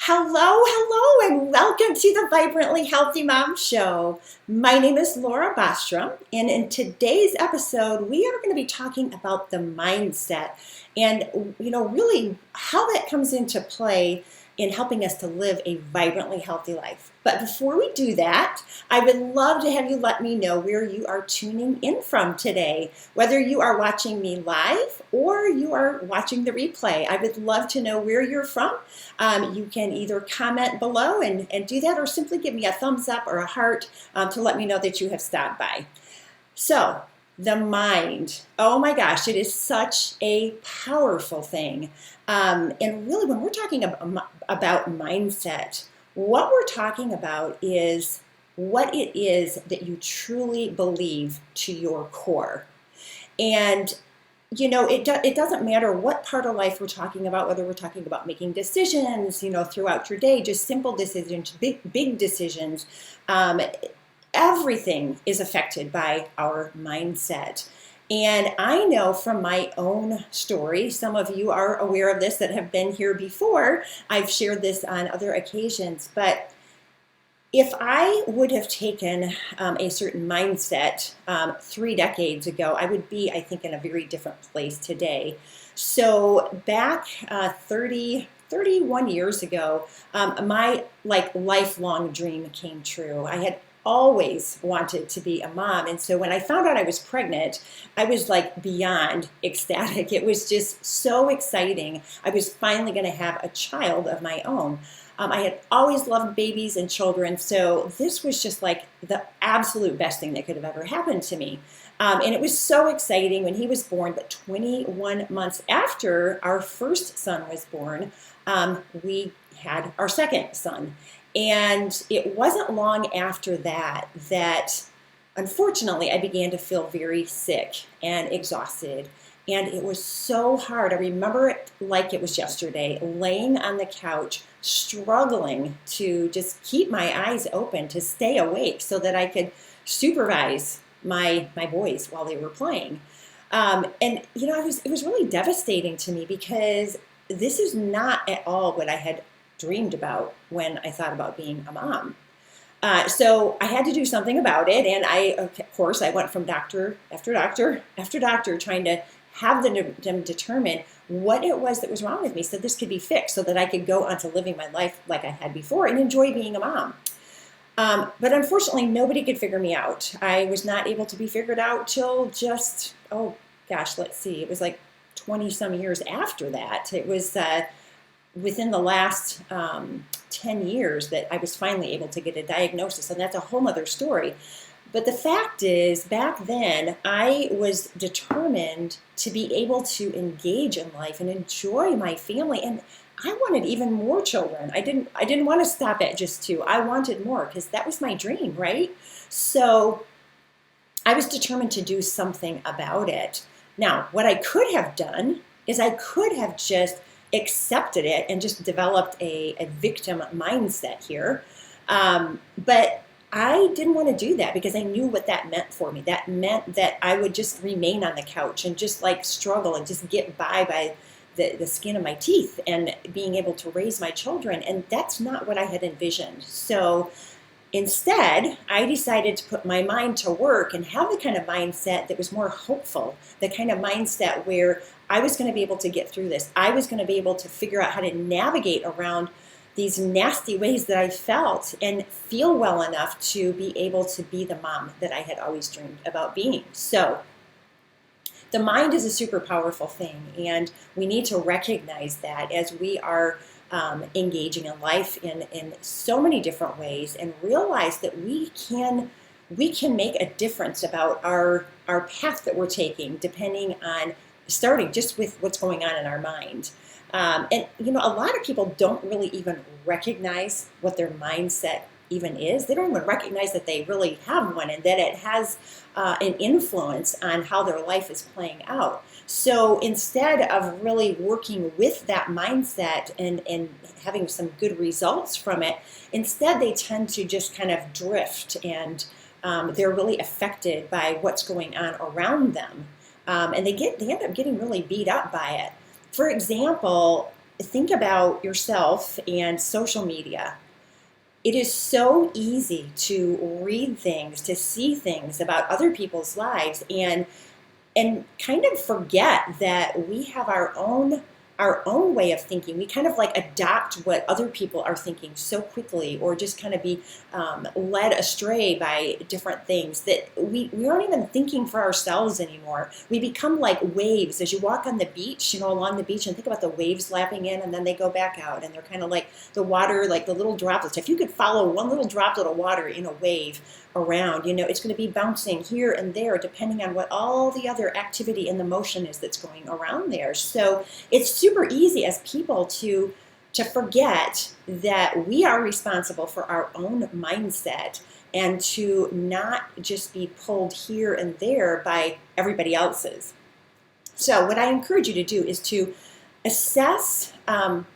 Hello, and welcome to the Vibrantly Healthy Mom Show. My name is Laura Bostrom, and in today's episode, we are going to be talking about the mindset and, really how that comes into play in helping us to live a vibrantly healthy life. But before we do that, I would love to have you let me know where you are tuning in from today, whether you are watching me live or you are watching the replay. I would love to know where you're from. You can either comment below and do that, or simply give me a thumbs up or a heart to let me know that you have stopped by. So, the mind. Oh my gosh, it is such a powerful thing. And really, when we're talking about mindset, what we're talking about is what it is that you truly believe to your core. And it doesn't matter what part of life we're talking about, whether we're talking about making decisions, throughout your day, just simple decisions, big decisions. Everything is affected by our mindset. And I know from my own story, some of you are aware of this that have been here before. I've shared this on other occasions, but if I would have taken a certain mindset 3 decades ago, I would be, I think, in a very different place today. So back 31 years ago, my lifelong dream came true. I had always wanted to be a mom. And so when I found out I was pregnant, I was beyond ecstatic. It was just so exciting. I was finally going to have a child of my own. I had always loved babies and children, so this was just the absolute best thing that could have ever happened to me. And it was so exciting when he was born, but 21 months after our first son was born, we had our second son. And it wasn't long after that unfortunately I began to feel very sick and exhausted. And it was so hard. I remember it like it was yesterday, laying on the couch, struggling to just keep my eyes open, to stay awake so that I could supervise my boys while they were playing. It was really devastating to me because this is not at all what I had dreamed about when I thought about being a mom. So I had to do something about it, and I went from doctor after doctor after doctor trying to have them determine what it was that was wrong with me so this could be fixed so that I could go on to living my life like I had before and enjoy being a mom. But unfortunately, nobody could figure me out. I was not able to be figured out till just, it was 20 some years after that. It was within the last 10 years that I was finally able to get a diagnosis, and that's a whole other story. But the fact is, back then, I was determined to be able to engage in life and enjoy my family, and I wanted even more children. I didn't want to stop at just 2. I wanted more because that was my dream, right? So I was determined to do something about it. Now, what I could have done is I could have just accepted it and just developed a victim mindset here. But I didn't want to do that because I knew what that meant for me. That meant that I would just remain on the couch and just struggle and just get by the skin of my teeth and being able to raise my children. And that's not what I had envisioned. So instead, I decided to put my mind to work and have the kind of mindset that was more hopeful, the kind of mindset where I was going to be able to get through this. I was going to be able to figure out how to navigate around these nasty ways that I felt and feel well enough to be able to be the mom that I had always dreamed about being. So the mind is a super powerful thing, and we need to recognize that as we are engaging in life in so many different ways, and realize that we can make a difference about our path that we're taking, depending on starting just with what's going on in our mind. A lot of people don't really even recognize what their mindset even is. They don't even recognize that they really have one and that it has an influence on how their life is playing out. So instead of really working with that mindset and having some good results from it, instead they tend to just kind of drift, and they're really affected by what's going on around them. And they end up getting really beat up by it. For example, think about yourself and social media. It is so easy to read things, to see things about other people's lives, and kind of forget that we have our own way of thinking. We kind of like adopt what other people are thinking so quickly, or just kind of be led astray by different things that we aren't even thinking for ourselves anymore. We become like waves as you walk on the beach, along the beach, and think about the waves lapping in and then they go back out, and they're kind of like the water, like the little droplets. If you could follow one little droplet of water in a wave around, it's going to be bouncing here and there depending on what all the other activity and the motion is that's going around there. So it's super easy as people to forget that we are responsible for our own mindset, and to not just be pulled here and there by everybody else's. So what I encourage you to do is to assess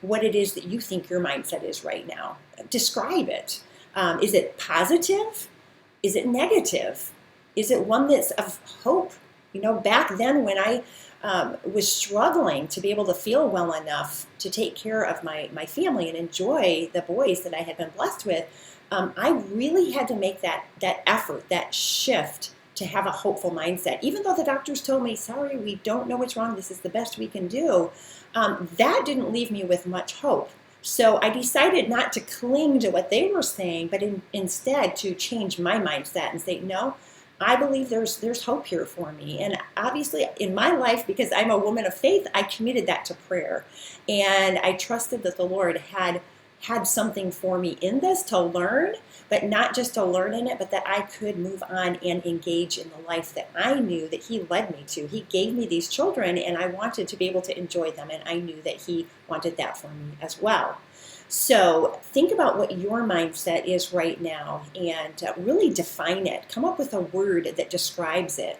what it is that you think your mindset is right now. Describe it. Is it positive? Is it negative? Is it one that's of hope? Back then when I was struggling to be able to feel well enough to take care of my family and enjoy the boys that I had been blessed with, I really had to make that effort, that shift, to have a hopeful mindset. Even though the doctors told me, sorry, we don't know what's wrong, this is the best we can do, that didn't leave me with much hope. So I decided not to cling to what they were saying, but instead to change my mindset and say, no, I believe there's hope here for me. And obviously in my life, because I'm a woman of faith, I committed that to prayer. And I trusted that the Lord had something for me in this to learn, but not just to learn in it, but that I could move on and engage in the life that I knew that He led me to. He gave me these children, and I wanted to be able to enjoy them, and I knew that He wanted that for me as well. So think about what your mindset is right now, and really define it. Come up with a word that describes it,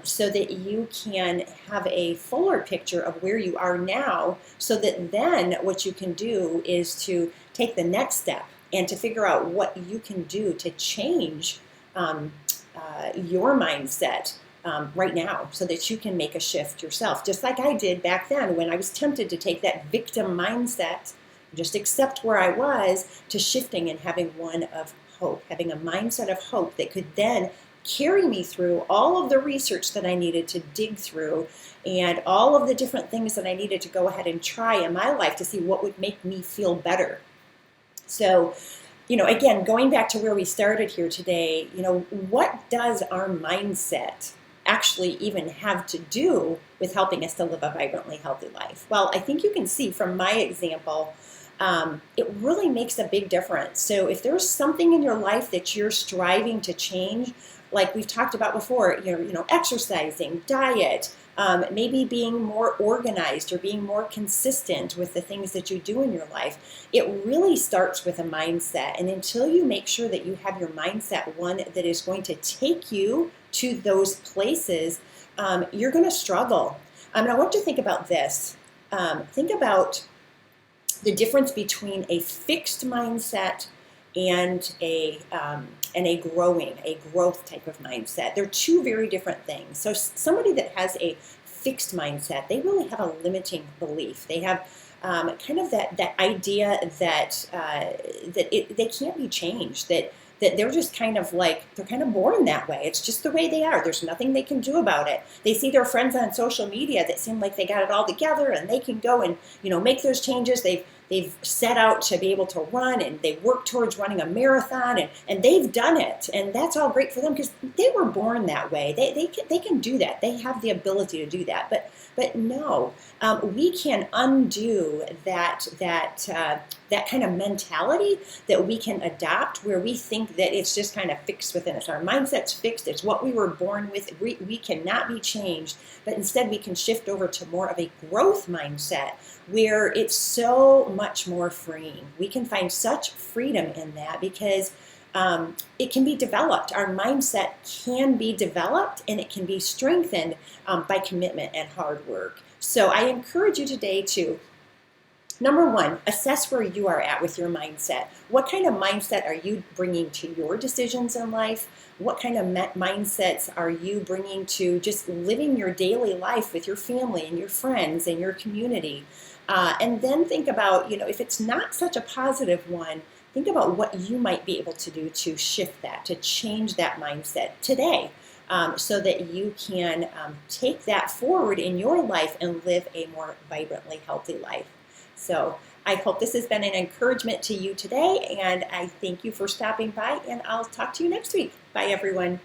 so that you can have a fuller picture of where you are now, so that then what you can do is to take the next step and to figure out what you can do to change your mindset right now, so that you can make a shift yourself, just like I did back then when I was tempted to take that victim mindset, just accept where I was, to shifting and having one of hope, having a mindset of hope that could then carry me through all of the research that I needed to dig through, and all of the different things that I needed to go ahead and try in my life to see what would make me feel better. So, again, going back to where we started here today, what does our mindset actually even have to do with helping us to live a vibrantly healthy life? Well, I think you can see from my example, it really makes a big difference. So if there's something in your life that you're striving to change, like we've talked about before, exercising, diet, maybe being more organized or being more consistent with the things that you do in your life, it really starts with a mindset. And until you make sure that you have your mindset one that is going to take you to those places, you're going to struggle. I want you to think about this. Think about the difference between a fixed mindset and a growth type of mindset. They're two very different things. So somebody that has a fixed mindset, they really have a limiting belief. They have kind of that idea that they can't be changed, that they're just kind of like, they're kind of born that way. It's just the way they are. There's nothing they can do about it. They see their friends on social media that seem like they got it all together, and they can go and make those changes. They've set out to be able to run, and they work towards running a marathon, and they've done it, and that's all great for them because they were born that way. They can do that. They have the ability to do that. But no, we can undo that kind of mentality that we can adopt, where we think that it's just kind of fixed within us. Our mindset's fixed. It's what we were born with. We cannot be changed. But instead, we can shift over to more of a growth mindset, where it's so much more freeing. We can find such freedom in that because it can be developed. Our mindset can be developed, and it can be strengthened by commitment and hard work. So I encourage you today to, number one, assess where you are at with your mindset. What kind of mindset are you bringing to your decisions in life? What kind of mindsets are you bringing to just living your daily life with your family and your friends and your community? And then think about, if it's not such a positive one, think about what you might be able to do to shift that, to change that mindset today, so that you can take that forward in your life and live a more vibrantly healthy life. So I hope this has been an encouragement to you today, and I thank you for stopping by, and I'll talk to you next week. Bye, everyone.